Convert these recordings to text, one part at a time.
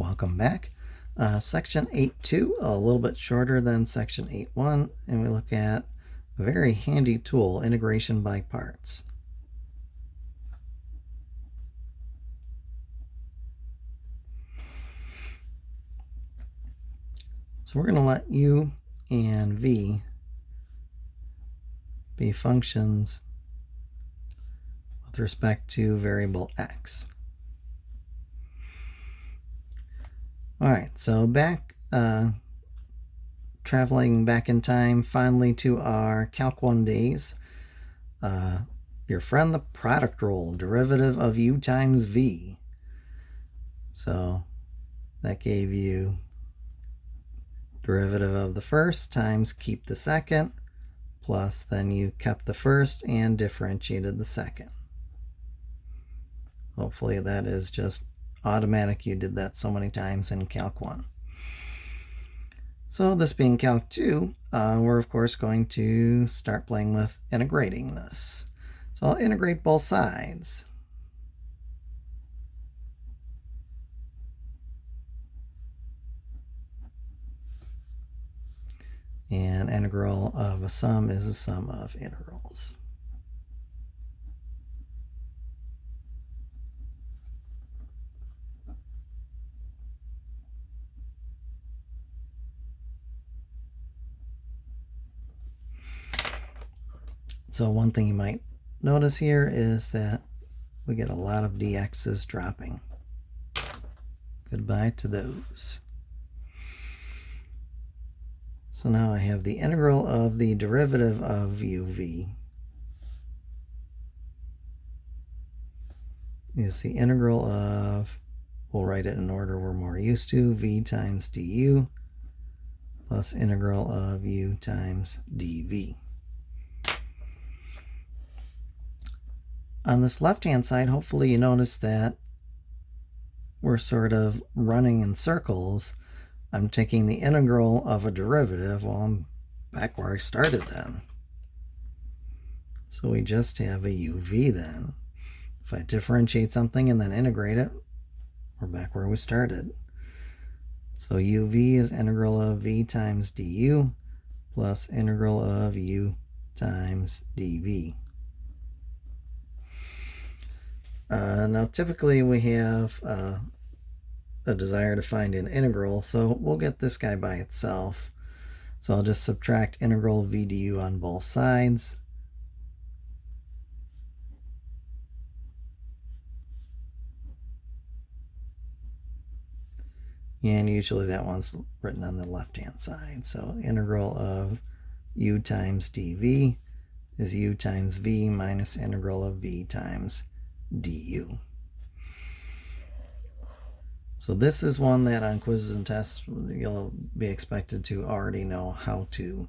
welcome back. Section 8.2, a little bit shorter than Section 8.1, and we look at a very handy tool, integration by parts. So we're going to let u and v be functions with respect to variable x. All right, so traveling back in time finally to our Calc 1 days. Your friend the product rule, derivative of u times v. So that gave you derivative of the first times keep the second, plus then you kept the first and differentiated the second. Hopefully that is just automatic. You did that so many times in Calc 1. So this being Calc 2, we're of course going to start playing with integrating this. So I'll integrate both sides. And integral of a sum is a sum of integrals. So one thing you might notice here is that we get a lot of dx's dropping. Goodbye to those. So now I have the integral of the derivative of uv is the integral of, we'll write it in order we're more used to, v times du plus integral of u times dv. On this left-hand side, hopefully you notice that we're sort of running in circles. I'm taking the integral of a derivative. Well, I'm back where I started then. So we just have a uv then. If I differentiate something and then integrate it, we're back where we started. So uv is integral of v times du plus integral of u times dv. Now typically we have a desire to find an integral, so we'll get this guy by itself. So I'll just subtract integral v du on both sides. And usually that one's written on the left-hand side. So integral of u times dv is u times v minus integral of v times du. So this is one that on quizzes and tests you'll be expected to already know how to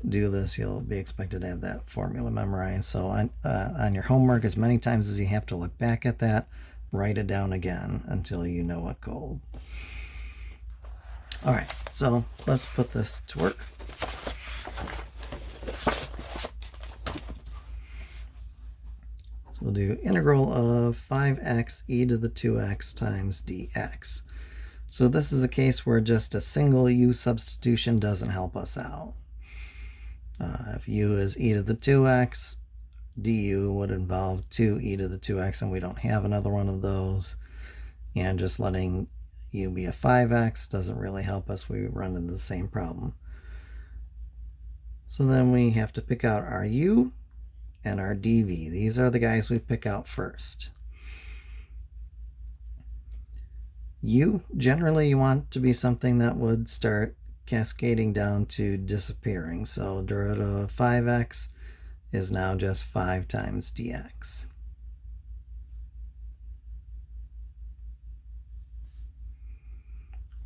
do this. You'll be expected to have that formula memorized. So on your homework, as many times as you have to look back at that, write it down again until you know it cold. All right, so let's put this to work. So we'll do integral of 5x e to the 2x times dx. So this is a case where just a single u substitution doesn't help us out. If u is e to the 2x, du would involve 2e to the 2x, and we don't have another one of those. And just letting u be a 5x doesn't really help us. We run into the same problem. So then we have to pick out our u and our dv. These are the guys we pick out first. U, generally you want to be something that would start cascading down to disappearing. So derivative of 5x is now just 5 times dx.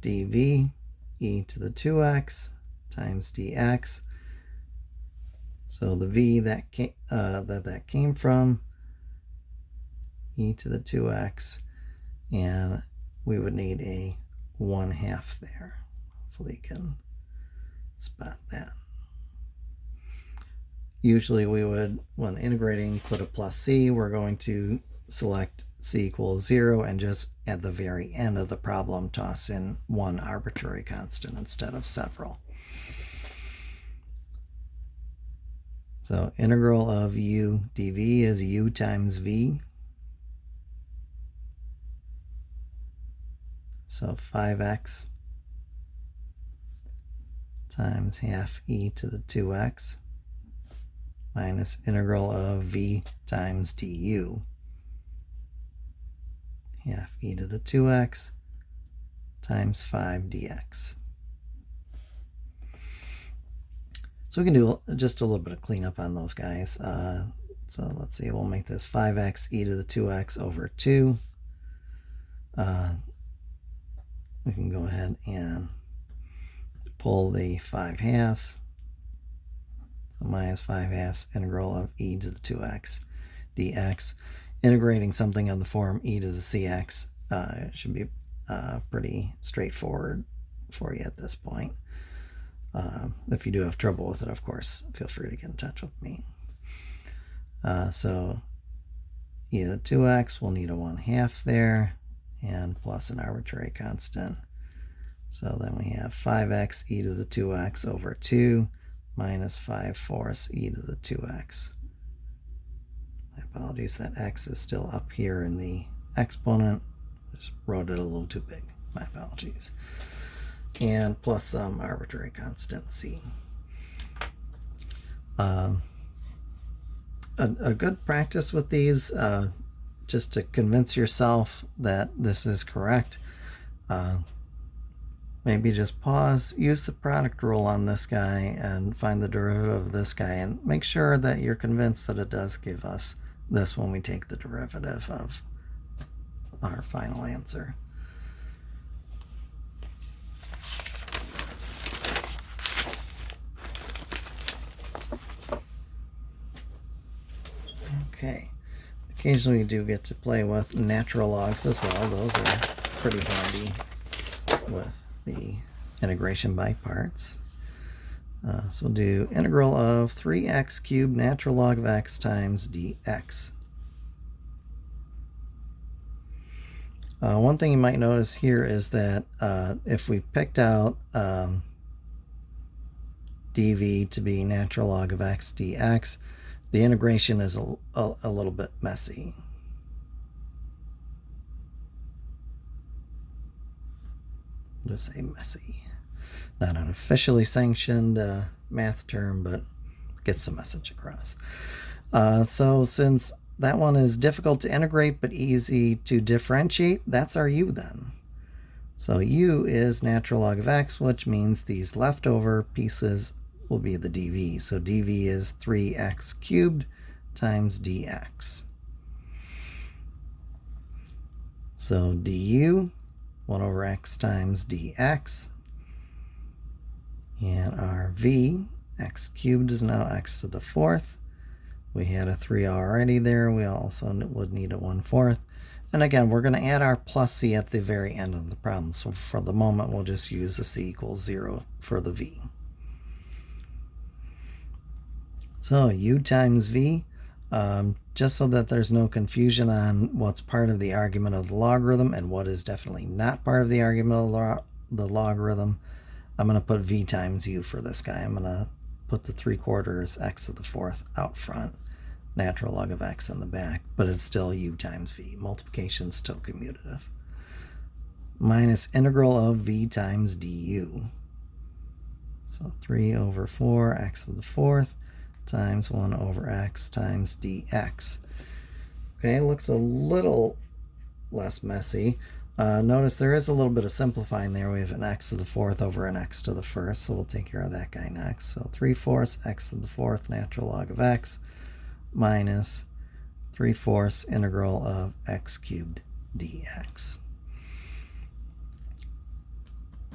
dv, e to the 2x times dx. So the v that came from e to the 2x, and we would need a 1/2 there. Hopefully you can spot that. Usually we would, when integrating, put a plus c. We're going to select c equals 0, and just at the very end of the problem toss in one arbitrary constant instead of several. So integral of u dv is u times v. So 5x times half e to the 2x minus integral of v times du, half e to the 2x times 5 dx. So we can do just a little bit of cleanup on those guys. So let's see, we'll make this 5x e to the 2x over 2. We can go ahead and pull the 5 halves. So minus 5 halves integral of e to the 2x dx. Integrating something of the form e to the cx should be pretty straightforward for you at this point. If you do have trouble with it, of course, feel free to get in touch with me. So e to the 2x, we'll need a 1/2 there, and plus an arbitrary constant. So then we have 5x e to the 2x over 2 minus 5/4 e to the 2x. My apologies, that x is still up here in the exponent. Just wrote it a little too big. My apologies. And plus some arbitrary constant c. A good practice with these, just to convince yourself that this is correct, maybe just pause, use the product rule on this guy and find the derivative of this guy, and make sure that you're convinced that it does give us this when we take the derivative of our final answer. Okay, occasionally we do get to play with natural logs as well. Those are pretty handy with the integration by parts. So we'll do integral of 3x cubed natural log of x times dx. One thing you might notice here is that if we picked out dv to be natural log of x dx, the integration is a little bit messy. I'll just say messy. Not an officially sanctioned math term, but gets the message across. So since that one is difficult to integrate but easy to differentiate, that's our u then. So u is natural log of x, which means these leftover pieces will be the dv. So dv is 3x cubed times dx. So du, 1 over x times dx. And our v, x cubed, is now x to the 4th. We had a 3 already there. We also would need a 1/4. And again, we're going to add our plus c at the very end of the problem. So for the moment, we'll just use a c equals 0 for the v. So u times v, just so that there's no confusion on what's part of the argument of the logarithm and what is definitely not part of the argument of the logarithm, I'm going to put v times u for this guy. I'm going to put the 3/4 x to the 4th out front, natural log of x in the back, but it's still u times v. Multiplication is still commutative. Minus integral of v times du. So 3 over 4 x to the 4th times 1 over x times dx. Okay, looks a little less messy. Notice there is a little bit of simplifying there. We have an x to the 4th over an x to the 1st, so we'll take care of that guy next. So 3/4 x to the 4th natural log of x minus 3/4 integral of x cubed dx.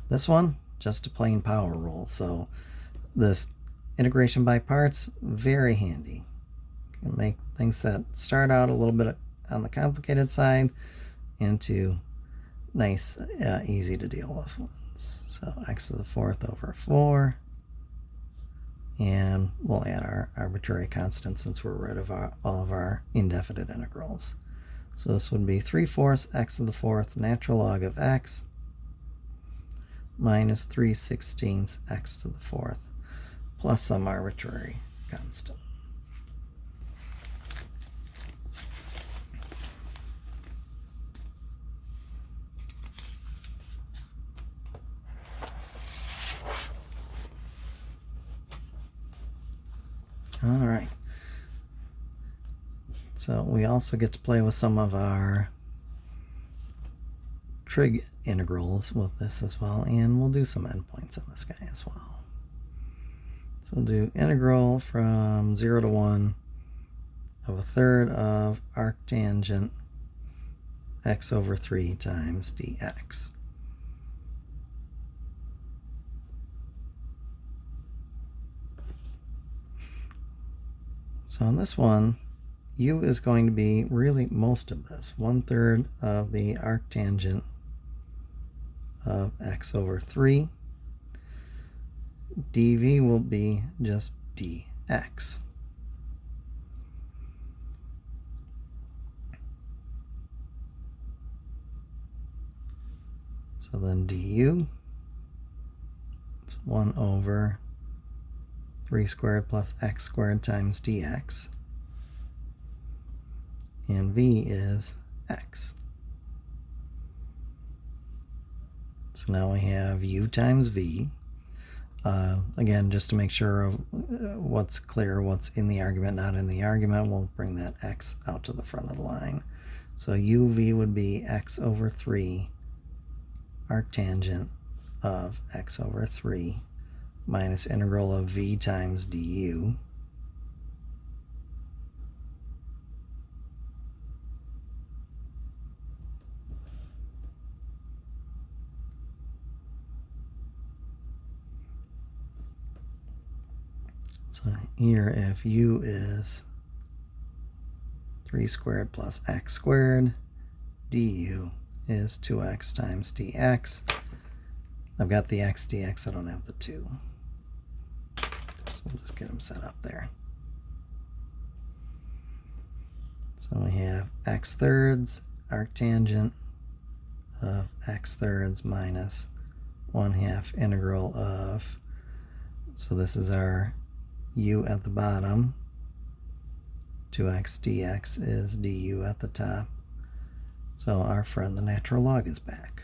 This one, just a plain power rule. So this integration by parts, very handy. You can make things that start out a little bit on the complicated side into nice, easy to deal with ones. So x to the 4th over 4. And we'll add our arbitrary constant since we're rid of all of our indefinite integrals. So this would be 3/4 x to the 4th natural log of x minus 3/16 x to the 4th plus some arbitrary constant. All right. So we also get to play with some of our trig integrals with this as well, and we'll do some endpoints on this guy as well. So we'll do integral from 0 to 1 of 1/3 of arctangent x over 3 times dx. So in this one, u is going to be really most of this, 1/3 of the arctangent of x over 3. dv will be just dx. So then du is 1 over 3 squared plus x squared times dx. And v is x. So now we have u times v. Again, just to make sure of what's clear, what's in the argument, not in the argument, we'll bring that x out to the front of the line. So uv would be x over 3 arctangent of x over 3 minus integral of v times du. So here, if u is 3 squared plus x squared, du is 2x times dx. I've got the x dx, I don't have the 2. So we'll just get them set up there. So we have x thirds arctangent of x thirds minus 1/2 integral of, so this is our u at the bottom, 2x dx is du at the top. So our friend the natural log is back.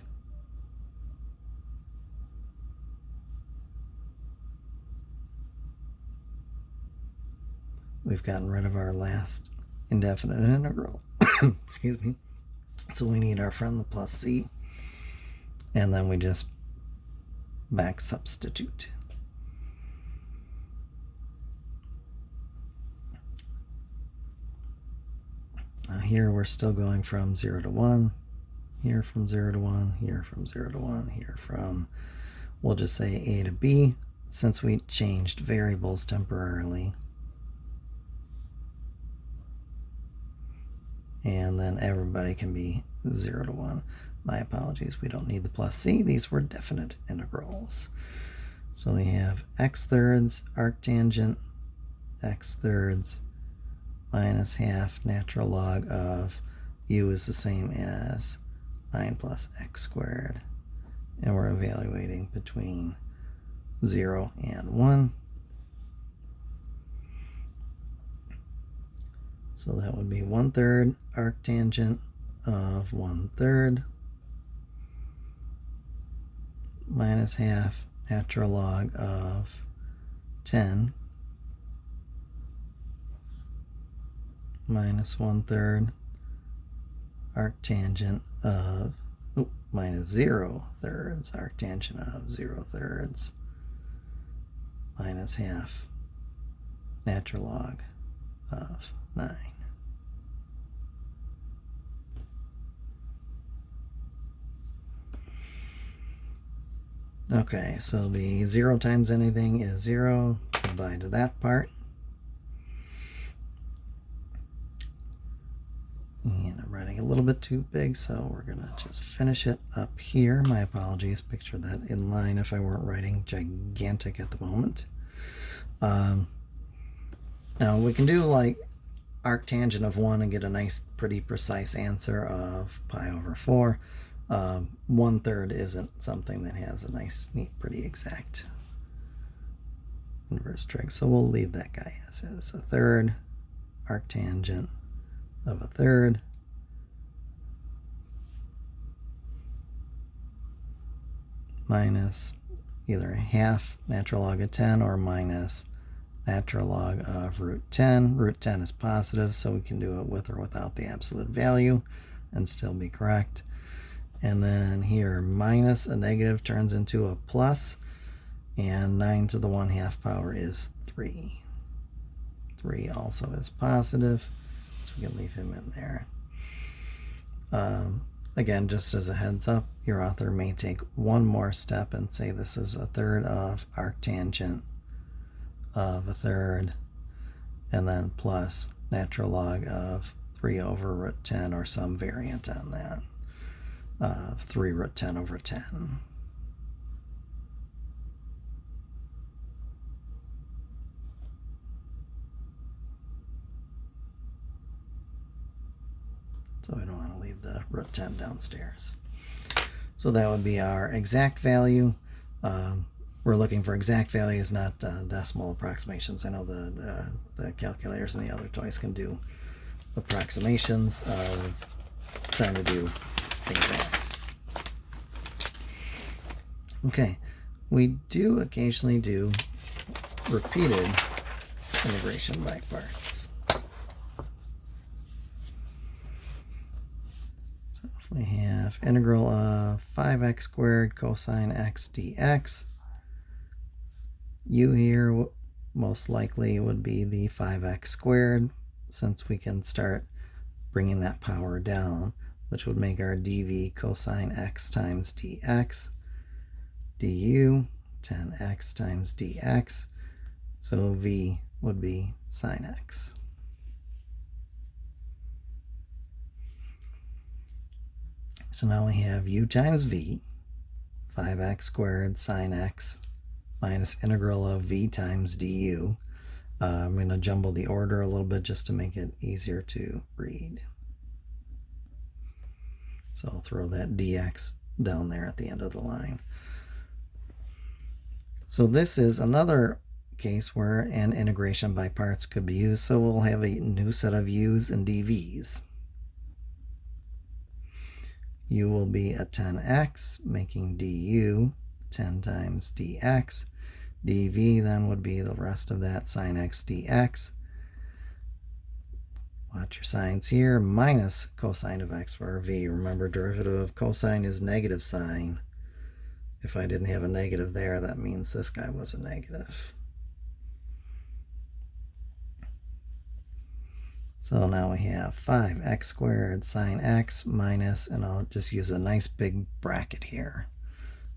We've gotten rid of our last indefinite integral. Excuse me. So we need our friend the plus c, and then we just back substitute. Here we're still going from 0 to 1, here from 0 to 1, here from 0 to 1, here from, we'll just say a to b, since we changed variables temporarily. And then everybody can be 0 to 1. My apologies, we don't need the plus c. These were definite integrals. So we have x thirds arctangent x thirds minus 1/2 natural log of u is the same as 9 plus x squared. And we're evaluating between 0 and 1. So that would be 1/3 arctangent of 1/3 minus 1/2 natural log of 10 minus 1/3 arctangent of minus 0 thirds arctangent of 0 thirds minus 1/2 natural log of 9. Okay, so the 0 times anything is 0. Goodbye to that part. And I'm writing a little bit too big, so we're going to just finish it up here. My apologies. Picture that in line if I weren't writing gigantic at the moment. Now we can do like arctangent of 1 and get a nice, pretty precise answer of pi over 4. 1/3 isn't something that has a nice, neat, pretty exact inverse trig. So we'll leave that guy as is. A third arctangent of a third minus either a half natural log of 10 or minus natural log of root 10. Root 10 is positive, so we can do it with or without the absolute value and still be correct. And then here, minus a negative turns into a plus, and 9 to the 1/2 power is 3. 3 also is positive, so we can leave him in there. Again, just as a heads up, your author may take one more step and say this is a third of arctangent of a third, and then plus natural log of 3 over root 10 or some variant on that. 3 root 10 over 10. So we don't want to leave the root 10 downstairs. So that would be our exact value. We're looking for exact values, not decimal approximations. I know the calculators and the other toys can do approximations. We're trying to do exact. Okay, we do occasionally do repeated integration by parts. So if we have integral of 5x squared cosine x dx, u here most likely would be the 5x squared, since we can start bringing that power down, which would make our dv cosine x times dx, du 10x times dx, so v would be sine x. So now we have u times v, 5x squared sine x, minus integral of v times du. I'm going to jumble the order a little bit just to make it easier to read. So I'll throw that dx down there at the end of the line. So this is another case where an integration by parts could be used. So we'll have a new set of u's and dv's. U will be a 10x, making du 10 times dx. dv then would be the rest of that sine x dx. Watch your signs here, minus cosine of x for v. Remember, derivative of cosine is negative sine. If I didn't have a negative there, that means this guy was a negative. So now we have 5x squared sine x minus, and I'll just use a nice big bracket here,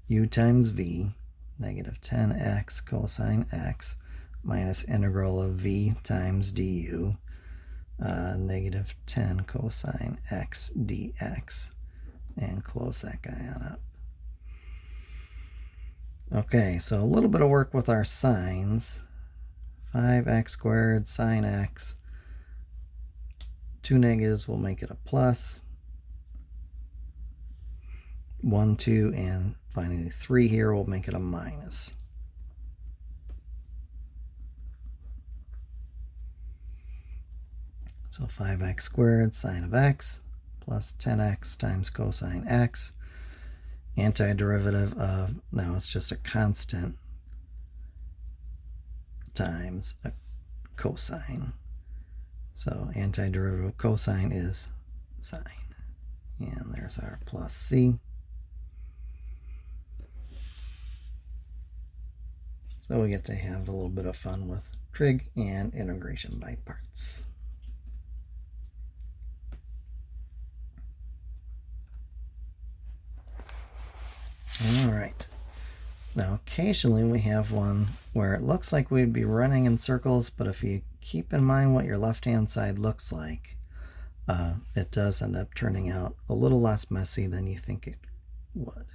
u times v, negative 10x cosine x, minus integral of v times du, negative 10 cosine x dx, and close that guy on up. Okay, so a little bit of work with our signs. 5x squared sine x. 2 negatives will make it a plus. 1, 2, and finally 3 here will make it a minus. So 5x squared sine of x plus 10x times cosine x. Antiderivative of, now it's just a constant, times a cosine. So antiderivative of cosine is sine. And there's our plus c. So we get to have a little bit of fun with trig and integration by parts. All right. Now occasionally we have one where it looks like we'd be running in circles, but if you keep in mind what your left-hand side looks like, it does end up turning out a little less messy than you think it would.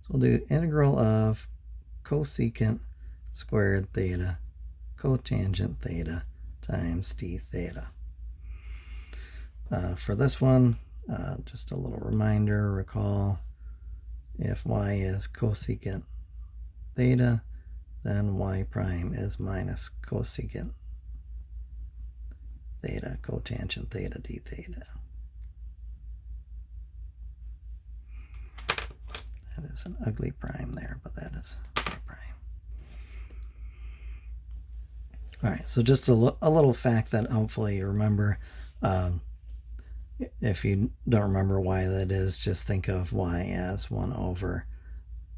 So we'll do integral of cosecant squared theta cotangent theta times d theta. for this one, just a little reminder, recall, if y is cosecant theta, then y prime is minus cosecant theta, cotangent theta d theta. That is an ugly prime there, but that is y prime. All right, so just a little fact that hopefully you remember. If you don't remember why that is, just think of y as 1 over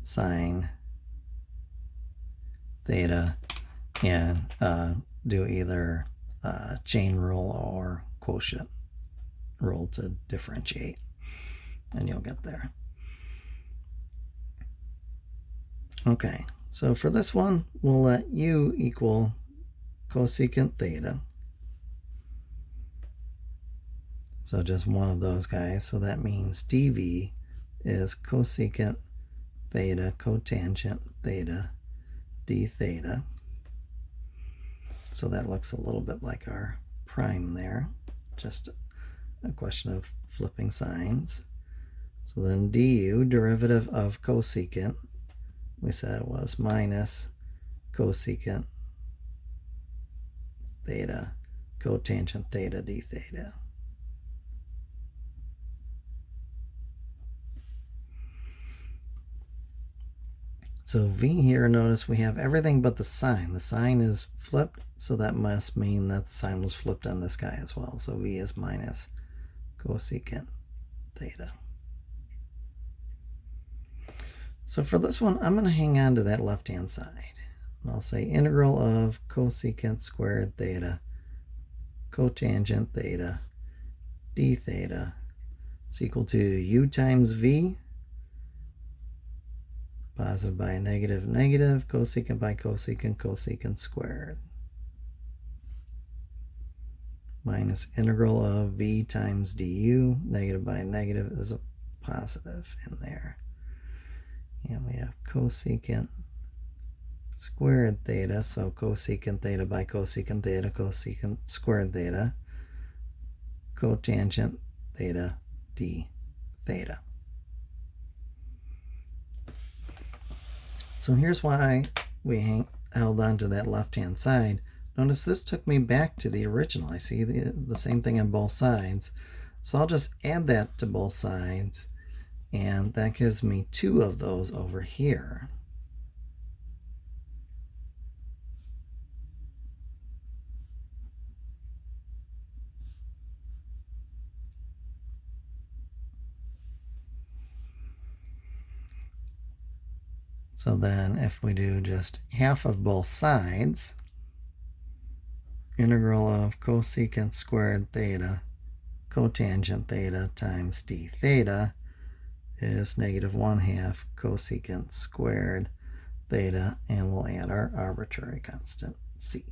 sine theta and do either chain rule or quotient rule to differentiate, and you'll get there. Okay, so for this one, we'll let u equal cosecant theta. So just one of those guys. So that means dv is cosecant theta cotangent theta d theta. So that looks a little bit like our prime there. Just a question of flipping signs. So then du, derivative of cosecant, we said it was minus cosecant theta cotangent theta d theta. So v here, notice we have everything but the sign. The sign is flipped, so that must mean that the sign was flipped on this guy as well. So v is minus cosecant theta. So for this one, I'm going to hang on to that left-hand side. I'll say integral of cosecant squared theta cotangent theta d theta is equal to u times v, positive by negative, negative, cosecant by cosecant, cosecant squared, minus integral of v times du, negative by negative is a positive in there. And we have cosecant squared theta, so cosecant theta by cosecant theta, cosecant squared theta, cotangent theta d theta. So here's why we held on to that left-hand side. Notice this took me back to the original. I see the same thing on both sides. So I'll just add that to both sides, and that gives me 2 of those over here. So then if we do just half of both sides, integral of cosecant squared theta cotangent theta times d theta is negative 1/2 cosecant squared theta, and we'll add our arbitrary constant c.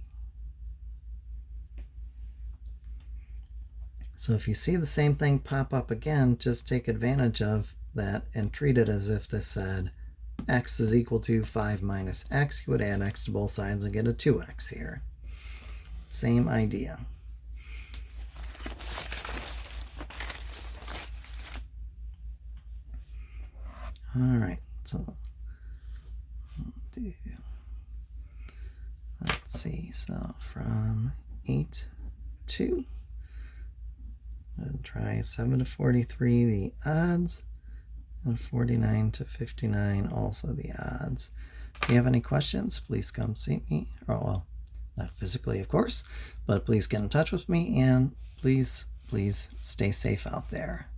So if you see the same thing pop up again, just take advantage of that and treat it as if this said x is equal to 5 minus x. You would add x to both sides and get a 2x here. Same idea. All right, so let's see, so from 8 to, and try 7 to 43, the odds, and 49 to 59, also the odds. If you have any questions, please come see me. Or, well, not physically, of course, but please get in touch with me, and please stay safe out there.